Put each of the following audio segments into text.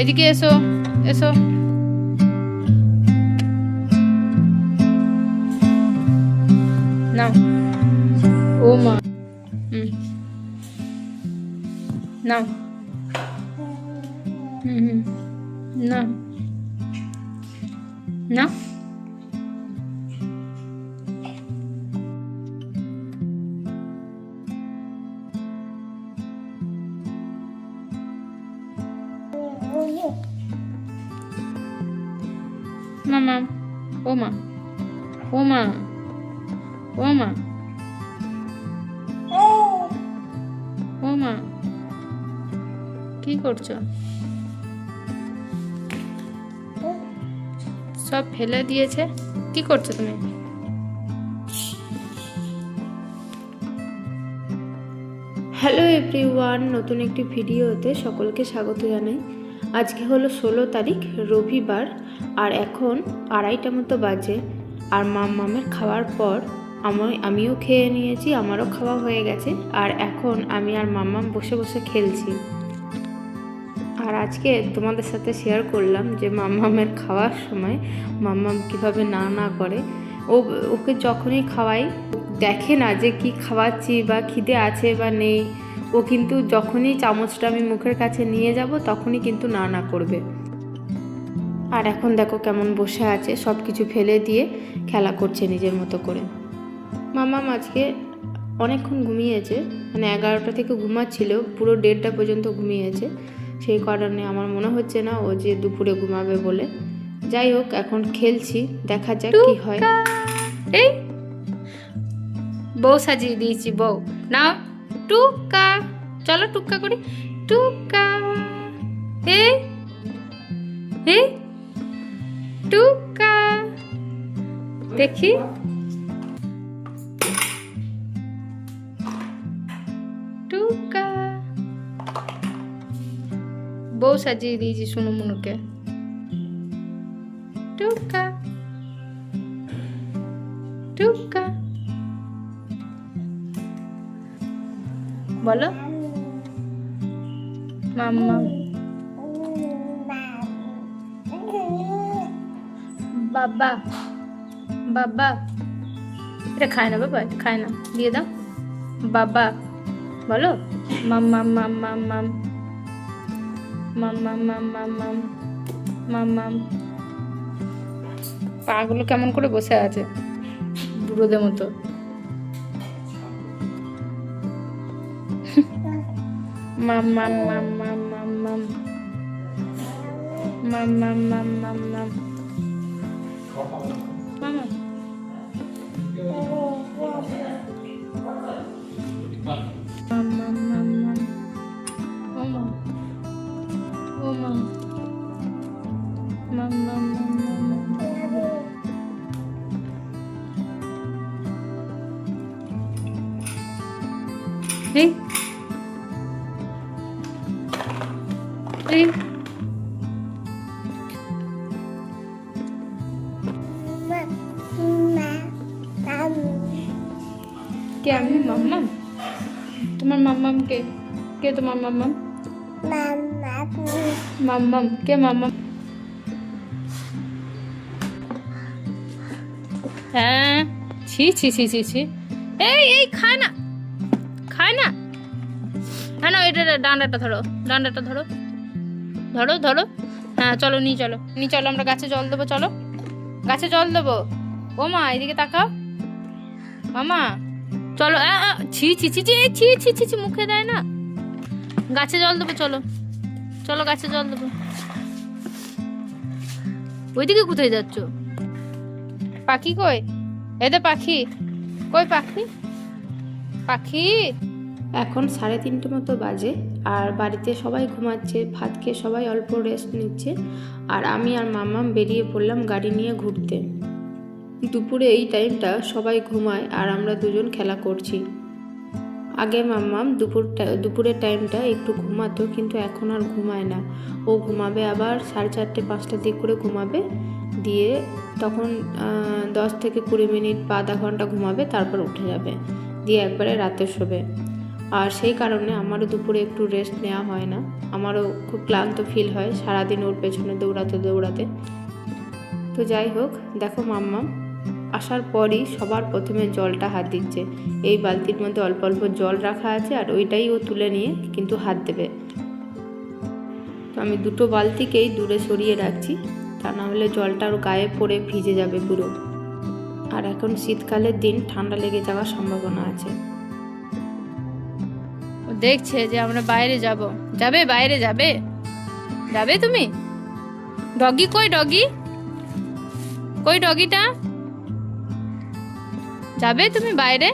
এদিকে এসো, এসো। নাও। ও মা। নাও। নাও। নাও। মামা। ও মা। ও মা। ও মা। ও মা, কি করছো? সব ফেলে দিয়েছে। কি করছো তুমি? হ্যালো এভরিওয়ান, নতুন একটি ভিডিওতে সকলকে স্বাগত জানাই। আজকে হলো 16 তারিখ, রবিবার, আর এখন 2:30 মতো বাজে। আর মামের খাওয়ার পর আমিও খেয়ে নিয়েছি, আমারও খাওয়া হয়ে গেছে। আর এখন আমি আর মাম্মাম বসে বসে খেলছি। আর আজকে তোমাদের সাথে শেয়ার করলাম যে মাম্মামের খাওয়ার সময় মাম্মাম কীভাবে না করে। ওকে যখনই খাওয়াই দেখে না যে কি খাওয়াচ্ছি বা খিদে আছে বা নেই, ও কিন্তু যখনই চামচটা আমি মুখের কাছে নিয়ে যাব তখনই কিন্তু না করবে। আর এখন দেখো কেমন বসে আছে, সব কিছু ফেলে দিয়ে খেলা করছে নিজের মতো করে। মাম্মাম আজকে অনেকক্ষণ ঘুমিয়েছে, মানে 11টা থেকে ঘুমাচ্ছিল, পুরো 1:30টা পর্যন্ত ঘুমিয়েছে। সেই কারণে আমার মনে হচ্ছে না ও যে দুপুরে ঘুমাবে বলে। যাই হোক, এখন খেলছি, দেখা যাক কি হয়। এই বউ সাজিয়ে দিয়েছি, বউ। নাও টুকা, চলো টুকা করি। টুকা, এই এই টুকা, দেখি। টুকা, বউ সাজিয়ে দিয়েছি সোনু মনুকে। টুকা, টুকা, বলো মাম্মা। বাবা, বাবা, এটা খায় না বাবা, এটা খায় না, দিয়ে দাও। বাবা বলো। মাম্মা মাম্মা মাম, মাম্মা মাম্মা মাম, মাম্মাম। পাগুলো কেমন করে বসে আছে বুড়োদের মতো। মাম মাম মাম মাম মাম মাম, মাম মাম মাম মাম মাম, মামা। মাম মাম মাম মাম, ও মা, ও মা, মাম মাম মাম মাম মাম। এই এই কে? আমি মাম্মাম? তোমার মাম্মাম কে? কে তোমার মাম্মাম? মাম্মাম কে? মাম্মাম? হ্যাঁ, ছি ছি ছি ছি ছি। এই এই খায় না, খায় না। হ্যাঁ না, এটা ডান্ডাটা ধরো, ডান্ডাটা ধরো, ধরো ধরো। হ্যাঁ চলো, নিয়ে চলো, নিয়ে চলো, আমরা গাছে জল দেবো, চলো গাছে জল দেবো। ও মা, এদিকে তাকাও মামা, চলো। ছি ছি ছি ছি ছি ছি ছি ছি, মুখে দেয় না। গাছে জল দেবো, চলো চলো, গাছে জল দেবো। ওইদিকে কোথায় যাচ্ছ? পাখি কই? এদে পাখি কই? পাখি, পাখি। এখন 3:30 মতো বাজে, আর বাড়িতে সবাই ঘুমাচ্ছে, ভাত খেয়ে সবাই অল্প রেস্ট নিচ্ছে। আর আমি আর মাম্মাম বেরিয়ে পড়লাম গাড়ি নিয়ে ঘুরতে। দুপুরে এই টাইমটা সবাই ঘুমায় আর আমরা দুজন খেলা করছি। আগে মাম্মাম দুপুরের টাইমটা একটু ঘুমাতো, কিন্তু এখন আর ঘুমায় না। ও ঘুমাবে আবার 4:30 5টার দিক করে ঘুমাবে, দিয়ে তখন 10 থেকে 20 মিনিট বা আধা ঘন্টা ঘুমাবে, তারপর উঠে যাবে, দিয়ে একবারে রাতে শোবে। আর সেই কারণে আমারও দুপুরে একটু রেস্ট নেওয়া হয় না, আমারও খুব ক্লান্ত ফিল হয় সারাদিন ওর পেছনে দৌড়াতে দৌড়াতে। তো যাই হোক, দেখো মাম্মাম আসার পরই সবার প্রথমে জলটা হাত দিচ্ছে। এই বালতির মধ্যে অল্প অল্প জল রাখা আছে আর ওইটাই ও তুলে নিয়ে কিন্তু হাত দেবে। তো আমি দুটো বালতিকেই দূরে সরিয়ে রাখছি, তা না হলে জলটা ওর গায়ে পড়ে ভিজে যাবে পুরো। আর এখন শীতকালের দিন, ঠান্ডা লেগে যাওয়ার সম্ভাবনা আছে। ও দেখছে যে আমরা বাইরে যাব। যাবে বাইরে? যাবে যাবে তুমি? ডগি কই? ডগি কই? ডগিটা যাবে তুমি বাইরে?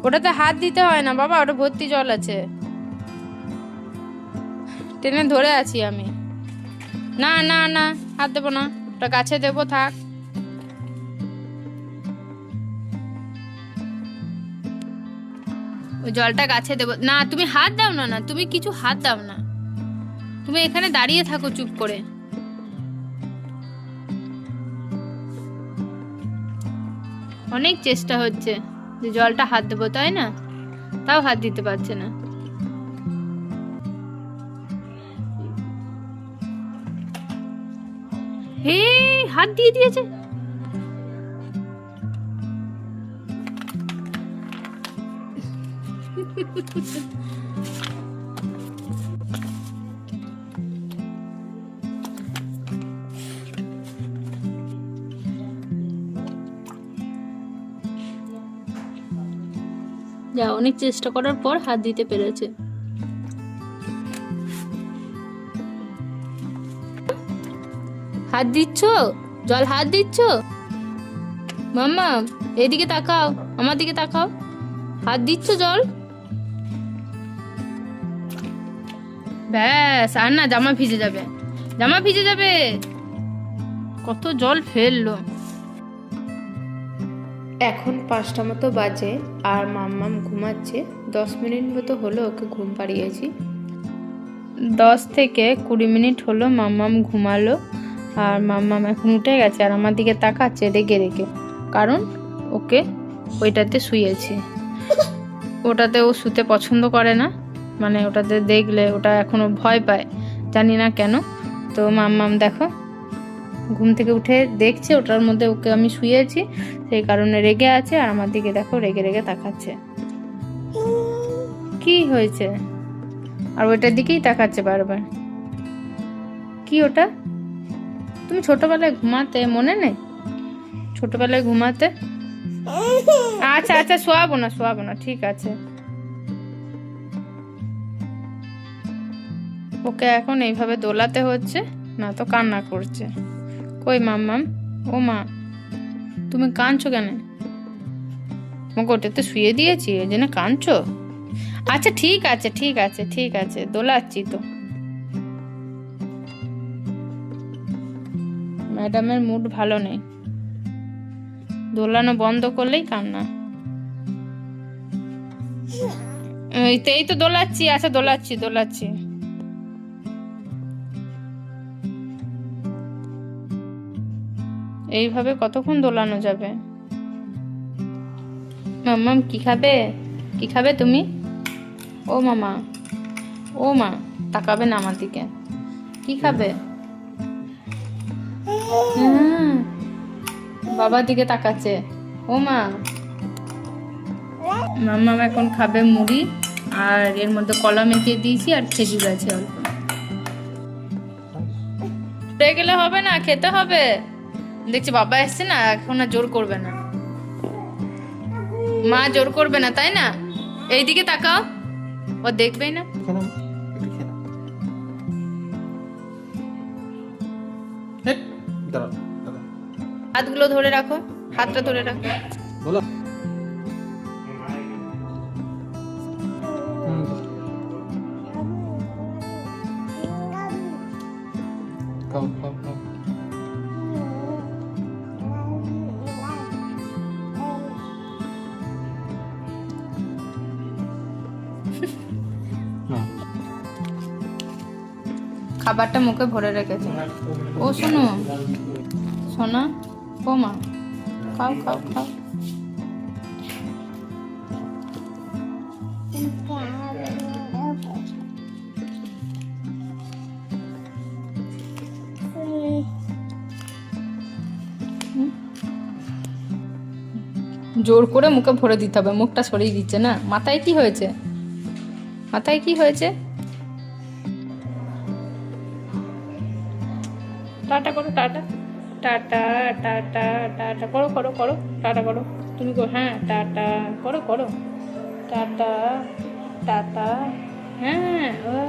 ওটাতে হাত দিতে হয় না বাবা, ওটা ভর্তি জল আছে, টেনে ধরে আছি আমি। না না না, হাত দেবো না, ওটা গাছে দেবো, থাক। ওই জলটা গাছে দেবো না, তুমি হাত দাও না। না তুমি কিছু হাত দাও না, তুমি এখানে দাঁড়িয়ে থাকো চুপ করে। অনেক চেষ্টা হচ্ছে যে জলটা হাত দেবো, তাই না? তাও হাত দিতে পারছে না। হে, হাত দিয়ে দিয়েছে। যা, অনেক চেষ্টা করার পর হাত দিতে পেরেছে। হাত দিচ্ছ? জল হাত দিচ্ছ? মাম্মা এদিকে তাকাও, আমার দিকে তাকাও। হাত দিচ্ছ জল? ব্যাস, আর না, জামা ভিজে যাবে, জামা ভিজে যাবে। কত জল ফেললো। এখন 5টা মতো বাজে আর মাম্মাম ঘুমাচ্ছে। 10 মিনিট মতো হলো ওকে ঘুম পাড়িয়েছি। 10 থেকে 20 মিনিট হলো মাম্মাম ঘুমালো। আর মাম্মাম এখন উঠে গেছে আর আমার দিকে তাকাচ্ছে রেগে রেগে, কারণ ওকে ওইটাতে শুয়েছি। ওটাতে ও শুতে পছন্দ করে না, মানে ওটাতে দেখলে ওটা এখনো ভয় পায়, জানি না কেন। তো মাম্মাম দেখো ঘুম থেকে উঠে দেখছে ওটার মধ্যে ওকে আমি শুয়েছি, সেই কারণে রেগে আছে। আর আমার দিকে দেখো রেগে রেগে তাকাচ্ছে। কি হয়েছে? আর ওইটার দিকেই তাকাচ্ছে বারবার। কি ওটা? তুমি ছোটবেলায় ঘুমাতে, মনে নেই? ছোটবেলায় ঘুমাতে? আচ্ছা আচ্ছা, শোয়াবো না, ঠিক আছে। ওকে এখন এইভাবে দোলাতে হচ্ছে, না তো কান্না করছে। কই মাম্মাম? ও মা, তুমি কাঁদছো কেন? তোমাকে ওটাতে শুয়ে দিয়েছি, ওই জন্য কাঁদছো? আচ্ছা ঠিক আছে ঠিক আছে ঠিক আছে, দোলাচ্ছি তো। ম্যাডামের মুড ভালো নেই, দোলানো বন্ধ করলেই কান্না। এই তো দোলাচ্ছি, আচ্ছা দোলাচ্ছি। এইভাবে কতক্ষণ দোলানো যাবে? মাম্মাম কি খাবে তুমি? ও মামা, ও মা, তাকাবে না আমার দিকে। কি খাবে? বাবার দিকে তাকাচ্ছে। ও মা, মাম্মাম এখন খাবে মুড়ি, আর এর মধ্যে কলা মেখে দিয়েছি আর খেজুর আছে অল্প। উঠে গেলে হবে না, খেতে হবে। দেখছি বাবা এসছে না, এখন আর জোর করবে না, মা জোর করবে না, তাই না? এইদিকে তাকাও, ও দেখবেই না। হাতগুলো ধরে রাখো, হাতটা ধরে রাখো। খাবারটা মুখে ভরে রেখেছে। ও শোনো, সোনা, ও মা, খাও খাও খাও। জোর করে মুখে ভরে দিতে হবে, মুখটা সরিয়ে দিচ্ছে না। মাথায় কি হয়েছে? মাথায় কি হয়েছে? টাটা করো, টাটা টাটা টাটা টাটা করো করো করো, টাটা করো তুমি। হ্যাঁ টাটা করো করো, টাটা টাটা। হ্যাঁ